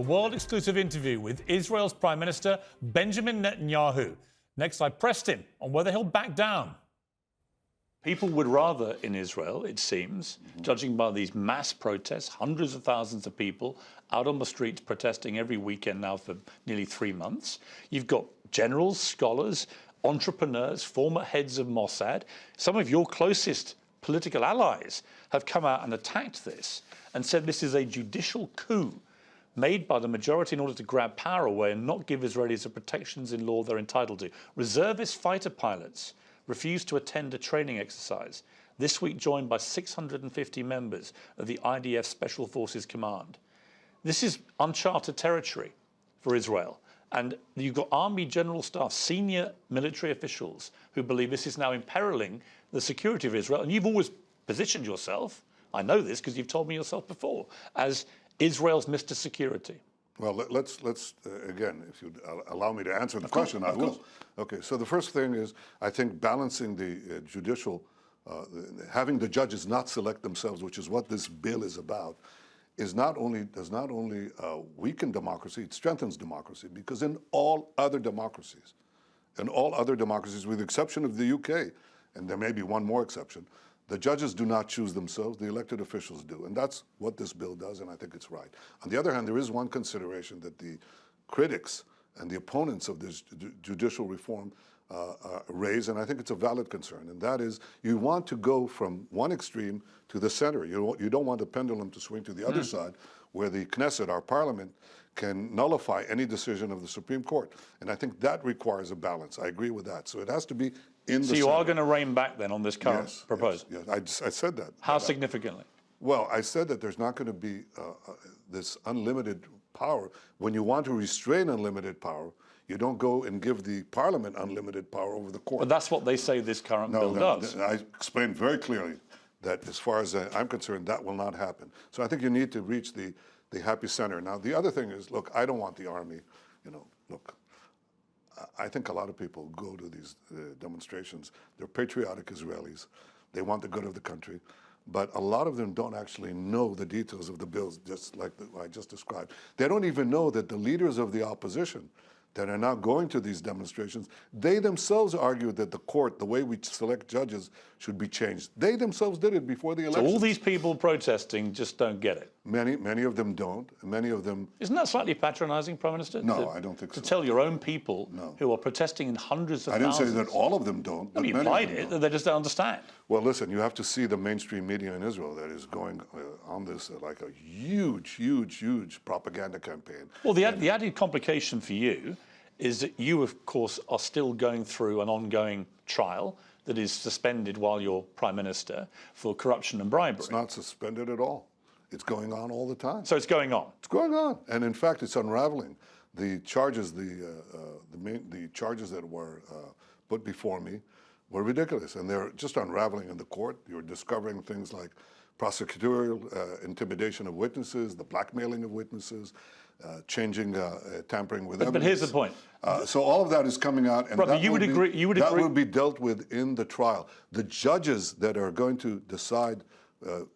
A world-exclusive interview with Israel's Prime Minister Benjamin Netanyahu. Next, I pressed him on whether he'll back down. People would rather in Israel, it seems, judging by these mass protests, hundreds of thousands of people out on the streets protesting every weekend now for nearly 3 months. You've got generals, scholars, entrepreneurs, former heads of Mossad. Some of your closest political allies have come out and attacked this and said this is a judicial coup made by the majority in order to grab power away and not give Israelis the protections in law they're entitled to. Reservist fighter pilots refused to attend a training exercise, this week joined by 650 members of the IDF Special Forces Command. This is uncharted territory for Israel. And you've got Army General Staff, senior military officials who believe this is now imperiling the security of Israel. And you've always positioned yourself, I know this because you've told me yourself before, as Israel's Mr. Security. Well, let's again, if you allow me to answer the question, I will. Okay, so the first thing is, I think balancing the judicial, having the judges not select themselves, which is what this bill is about, does not only weaken democracy, it strengthens democracy, because in all other democracies, with the exception of the UK, and there may be one more exception, the judges do not choose themselves, the elected officials do. And that's what this bill does, and I think it's right. On the other hand, there is one consideration that the critics and the opponents of this judicial reform raise, and I think it's a valid concern, and that is you want to go from one extreme to the center. You don't want the pendulum to swing to the other side, where the Knesset, our parliament, can nullify any decision of the Supreme Court. And I think that requires a balance. I agree with that. So it has to be in the So you center. are going to rein back then on this current proposal? Yes, I said that. How significantly? Well, I said that there's not going to be this unlimited power. When you want to restrain unlimited power, you don't go and give the parliament unlimited power over the court. But that's what they say this current bill does. I explained very clearly that as far as I'm concerned, that will not happen. So I think you need to reach the happy center. Now, the other thing is, look, I don't want the army, look, I think a lot of people go to these demonstrations. They're patriotic Israelis. They want the good of the country. But a lot of them don't actually know the details of the bills, just like I just described. They don't even know that the leaders of the opposition that are now going to these demonstrations, they themselves argued that the court, the way we select judges, should be changed. They themselves did it before the election. So all these people protesting just don't get it? Many of them don't. Many of them... Isn't that slightly patronising, Prime Minister? No, I don't think so. To tell your own people who are protesting in hundreds of thousands... I didn't say that all of them don't. No, you implied it, they just don't understand. Well, listen, you have to see the mainstream media in Israel that is going on this like a huge propaganda campaign. Well, the added complication for you is that you, of course, are still going through an ongoing trial that is suspended while you're Prime Minister for corruption and bribery. It's not suspended at all. It's going on all the time. So it's going on? It's going on. And in fact, it's unraveling. The charges, the charges that were put before me were ridiculous. And they're just unraveling in the court. You're discovering things like prosecutorial intimidation of witnesses, the blackmailing of witnesses, tampering with evidence. But here's the point. So all of that is coming out, and Robert, that will be dealt with in the trial. The judges that are going to decide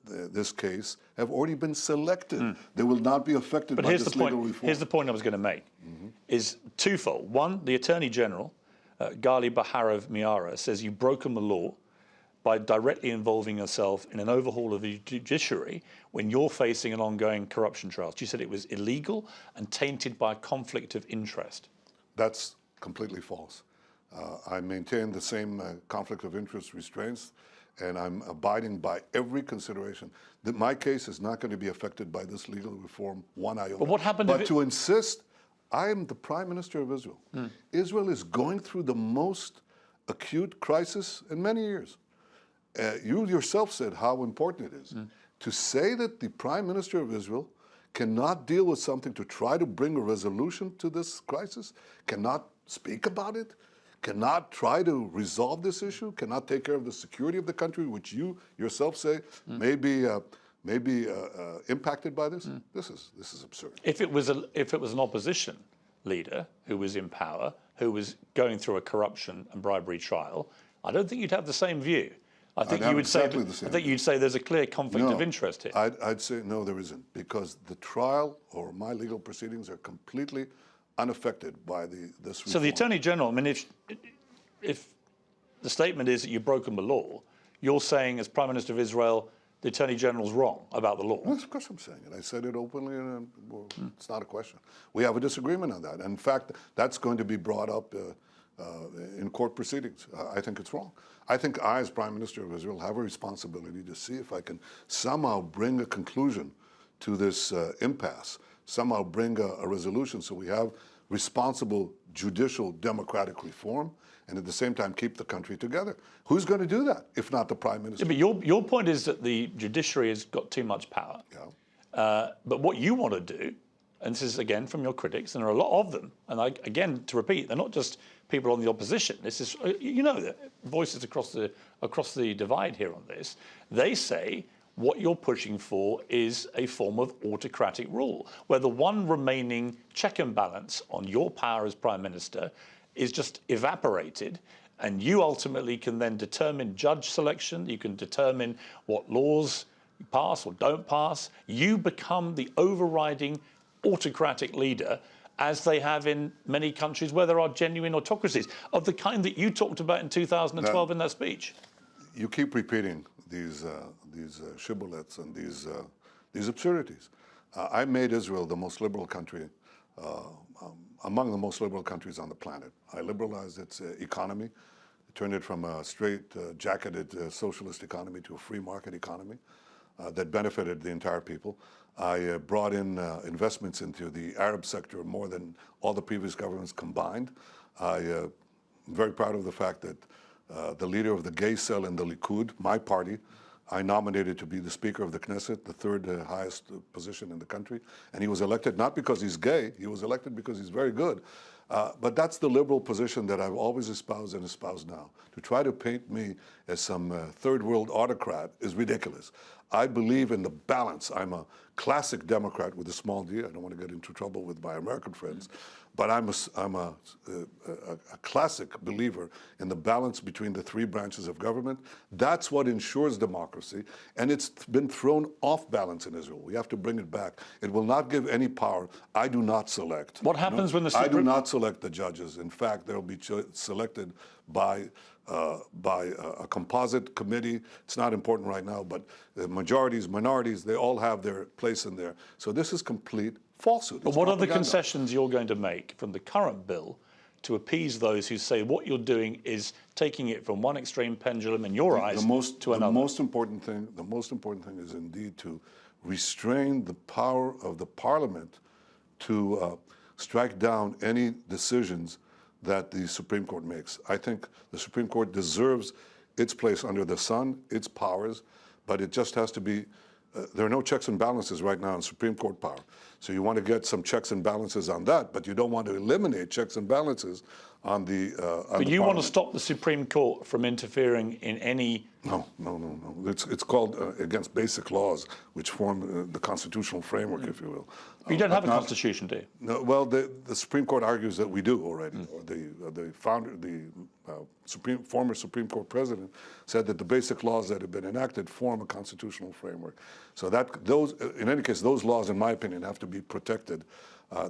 this case have already been selected. They will not be affected by this legal reform. Here's the point I was going to make, is twofold. One, the Attorney General, Gali Baharav Miara, says you've broken the law by directly involving yourself in an overhaul of the judiciary when you're facing an ongoing corruption trial. She said it was illegal and tainted by a conflict of interest. That's completely false. I maintain the same conflict of interest restraints, and I'm abiding by every consideration. That my case is not going to be affected by this legal reform one iota. But what happened to insist, I am the Prime Minister of Israel. Israel is going through the most acute crisis in many years. You yourself said how important it is. To say that the Prime Minister of Israel cannot deal with something to try to bring a resolution to this crisis, cannot speak about it, cannot try to resolve this issue, cannot take care of the security of the country, which you yourself say may be impacted by this. This is absurd. If it was an opposition leader who was in power, who was going through a corruption and bribery trial, I don't think you'd have the same view. I think I'd have you would exactly say. the same I think view. you'd say there's a clear conflict of interest here. I'd say no, there isn't, because the trial or my legal proceedings are completely unaffected by this reform. So the Attorney General, I mean, if the statement is that you've broken the law, you're saying as Prime Minister of Israel, the Attorney General's wrong about the law. Well, of course I'm saying it. I said it openly, and it's not a question. We have a disagreement on that. In fact, that's going to be brought up in court proceedings. I think it's wrong. I think I, as Prime Minister of Israel, have a responsibility to see if I can somehow bring a conclusion to this impasse, somehow bring a resolution so we have responsible judicial democratic reform and at the same time keep the country together. Who's going to do that if not the Prime Minister? Yeah, but your point is that the judiciary has got too much power. Yeah. But what you want to do, and this is again from your critics, and there are a lot of them, and again, to repeat, they're not just people on the opposition. This is, the voices across the divide here on this. They say what you're pushing for is a form of autocratic rule, where the one remaining check and balance on your power as Prime Minister is just evaporated, and you ultimately can then determine judge selection, you can determine what laws pass or don't pass. You become the overriding autocratic leader, as they have in many countries where there are genuine autocracies, of the kind that you talked about in 2012 in that speech. You keep repeating these shibboleths and these absurdities. I made Israel the most liberal country, among the most liberal countries on the planet. I liberalized its economy, turned it from a straight-jacketed socialist economy to a free market economy that benefited the entire people. I brought in investments into the Arab sector more than all the previous governments combined. I'm very proud of the fact that the leader of the gay cell in the Likud, my party, I nominated to be the Speaker of the Knesset, the third highest position in the country. And he was elected not because he's gay, he was elected because he's very good. But that's the liberal position that I've always espoused and espouse now. To try to paint me as some third world autocrat is ridiculous. I believe in the balance. I'm a classic Democrat with a small d. I don't want to get into trouble with my American friends. But I'm a classic believer in the balance between the three branches of government. That's what ensures democracy. And it's been thrown off balance in Israel. We have to bring it back. It will not give any power. I do not select. What happens when the I do not select the judges. In fact, they'll be selected by a composite committee. It's not important right now, but the majorities, minorities, they all have their place in there. So this is complete falsehood. But what are the concessions you're going to make from the current bill to appease those who say what you're doing is taking it from one extreme pendulum in your eyes to another? The most important thing is indeed to restrain the power of the parliament to strike down any decisions that the Supreme Court makes. I think the Supreme Court deserves its place under the sun, its powers, but it just has to be, there are no checks and balances right now in Supreme Court power. So you want to get some checks and balances on that, but you don't want to eliminate checks and balances on the But you want to stop the Supreme Court from interfering in any... No. It's called against basic laws, which form the constitutional framework, if you will. You don't have a constitution, do you? No. Well, the Supreme Court argues that we do already. Or the former Supreme Court president said that the basic laws that have been enacted form a constitutional framework. So in any case, those laws, in my opinion, have to be protected.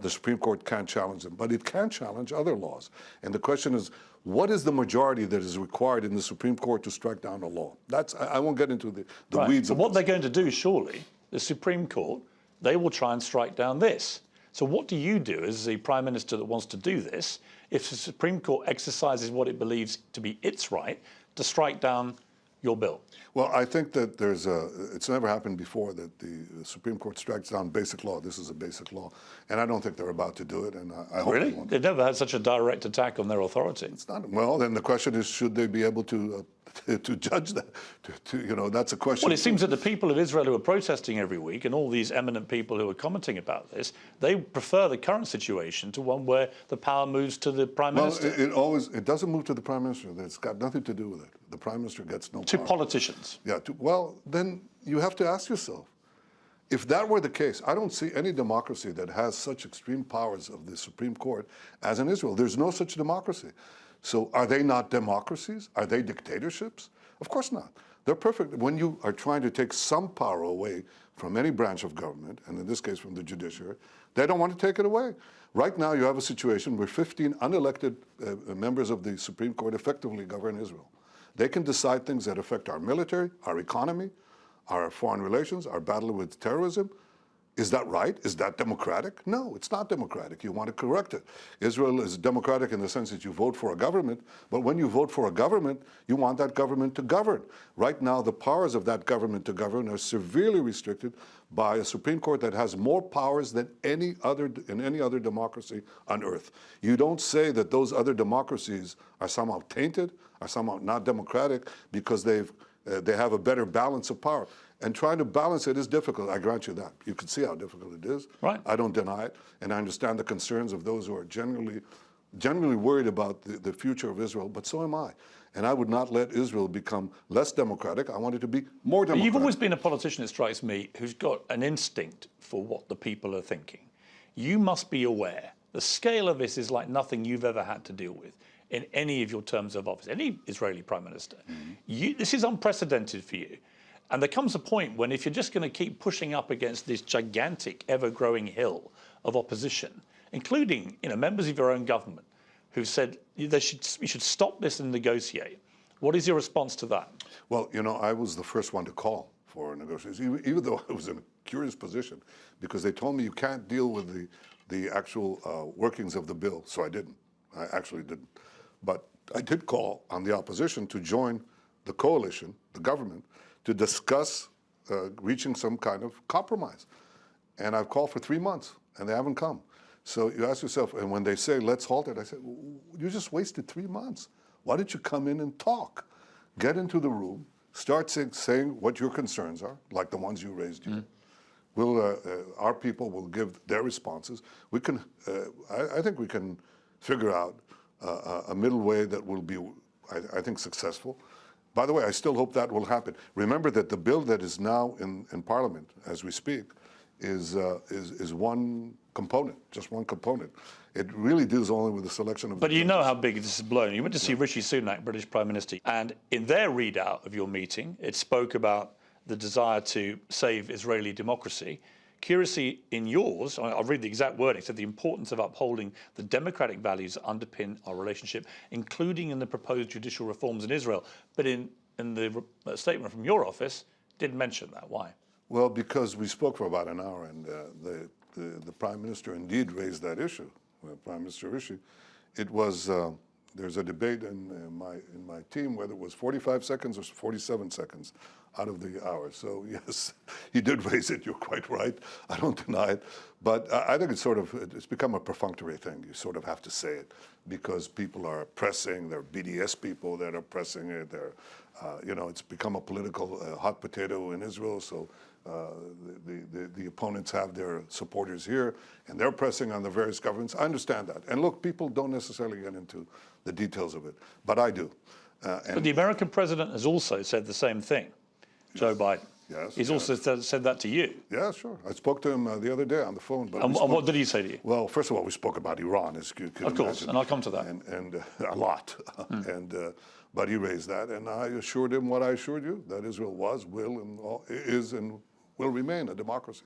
The Supreme Court can't challenge them, but it can challenge other laws. And the question is, what is the majority that is required in the Supreme Court to strike down a law? I won't get into the weeds of what they're going to do, surely, the Supreme Court, they will try and strike down this. So what do you do as the Prime Minister that wants to do this if the Supreme Court exercises what it believes to be its right to strike down your bill? Well, I think that it's never happened before that the Supreme Court strikes down basic law. This is a basic law. And I don't think they're about to do it. And I hope really? they won't. They've never had such a direct attack on their authority. It's not. Well, then the question is, should they be able to judge that? That's a question. Well, it seems that the people of Israel who are protesting every week and all these eminent people who are commenting about this, they prefer the current situation to one where the power moves to the Prime Minister. It doesn't move to the Prime Minister. It's got nothing to do with it. The Prime Minister gets no power. To politicians. Yeah. Well, then you have to ask yourself, if that were the case, I don't see any democracy that has such extreme powers of the Supreme Court as in Israel. There's no such democracy. So are they not democracies? Are they dictatorships? Of course not. They're perfect. When you are trying to take some power away from any branch of government, and in this case from the judiciary, they don't want to take it away. Right now you have a situation where 15 unelected members of the Supreme Court effectively govern Israel. They can decide things that affect our military, our economy, our foreign relations, our battle with terrorism. Is that right? Is that democratic? No, it's not democratic. You want to correct it. Israel is democratic in the sense that you vote for a government, but when you vote for a government, you want that government to govern. Right now, the powers of that government to govern are severely restricted by a Supreme Court that has more powers than in any other democracy on earth. You don't say that those other democracies are somehow tainted, are somehow not democratic because they have a better balance of power. And trying to balance it is difficult. I grant you that. You can see how difficult it is. Right. I don't deny it. And I understand the concerns of those who are genuinely worried about the future of Israel, but so am I. And I would not let Israel become less democratic. I want it to be more democratic. You've always been a politician, it strikes me, who's got an instinct for what the people are thinking. You must be aware the scale of this is like nothing you've ever had to deal with in any of your terms of office, any Israeli Prime Minister. This is unprecedented for you. And there comes a point when if you're just going to keep pushing up against this gigantic, ever-growing hill of opposition, including members of your own government who said you should stop this and negotiate. What is your response to that? Well, I was the first one to call for negotiations, even though I was in a curious position, because they told me you can't deal with the actual workings of the bill, so I didn't. I actually didn't. But I did call on the opposition to join the coalition, the government, to discuss reaching some kind of compromise. And I've called for 3 months, and they haven't come. So you ask yourself, and when they say, let's halt it, I said, you just wasted 3 months. Why don't you come in and talk? Get into the room, start saying what your concerns are, like the ones you raised here. Our people will give their responses. We can, I think we can figure out a middle way that will be, I think, successful. By the way, I still hope that will happen. Remember that the bill that is now in Parliament as we speak is one component, just one component. It really deals only with the selection of. But you know how big this is blown. You went to see Rishi Sunak, British Prime Minister, and in their readout of your meeting, it spoke about the desire to save Israeli democracy. Curiously, in yours, I'll read the exact wording, it said the importance of upholding the democratic values that underpin our relationship, including in the proposed judicial reforms in Israel. But in the statement from your office, didn't mention that. Why? Well, because we spoke for about an hour, and the Prime Minister indeed raised that issue. Prime Minister Rishi, it was there's a debate in my team whether it was 45 seconds or 47 seconds out of the hour. So yes, he did raise it. You're quite right. I don't deny it, but I think it's become a perfunctory thing. You sort of have to say it because people are pressing. There are BDS people that are pressing it. It's become a political hot potato in Israel. So the opponents have their supporters here, and they're pressing on the various governments. I understand that. And look, people don't necessarily get into the details of it, but I do. But the American president has also said the same thing, Joe Biden. Yes. He's also said that to you. Yeah, sure. I spoke to him the other day on the phone. But and what did he say to you? Well, first of all, we spoke about Iran, as you could Of course, imagine. and I'll come to that. And a lot. But he raised that, and I assured him what I assured you, that Israel was, will, and is, and will remain a democracy.